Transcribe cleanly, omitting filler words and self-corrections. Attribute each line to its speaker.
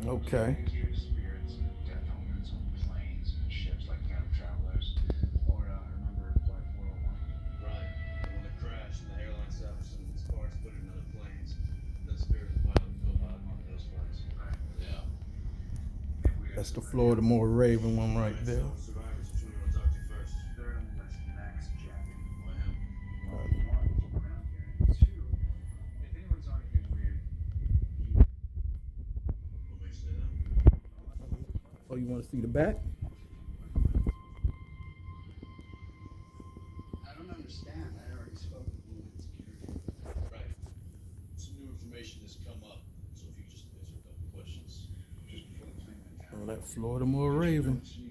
Speaker 1: Okay.
Speaker 2: Right. And when the crash and the airline stops and sparks put it into the planes, then spirit of the pilot would go out onto those flights. Yeah.
Speaker 1: That's the Floridamore Raven one right
Speaker 2: Alright,
Speaker 1: there.
Speaker 2: so survivors, which one do you want to talk to first?
Speaker 3: Third on the list, Max Jacket.
Speaker 2: Why him?
Speaker 3: One, he's from around here. And two, if anyone's on anything weird,
Speaker 2: What makes you say that?
Speaker 1: Oh, you want to see the back?
Speaker 3: I don't understand. I already spoke with Homeland Security.
Speaker 2: Right. Some new information has come up, so if you could just answer a couple questions.
Speaker 3: Just before the plane went down.
Speaker 1: Oh, that Floridamore Raven.
Speaker 3: You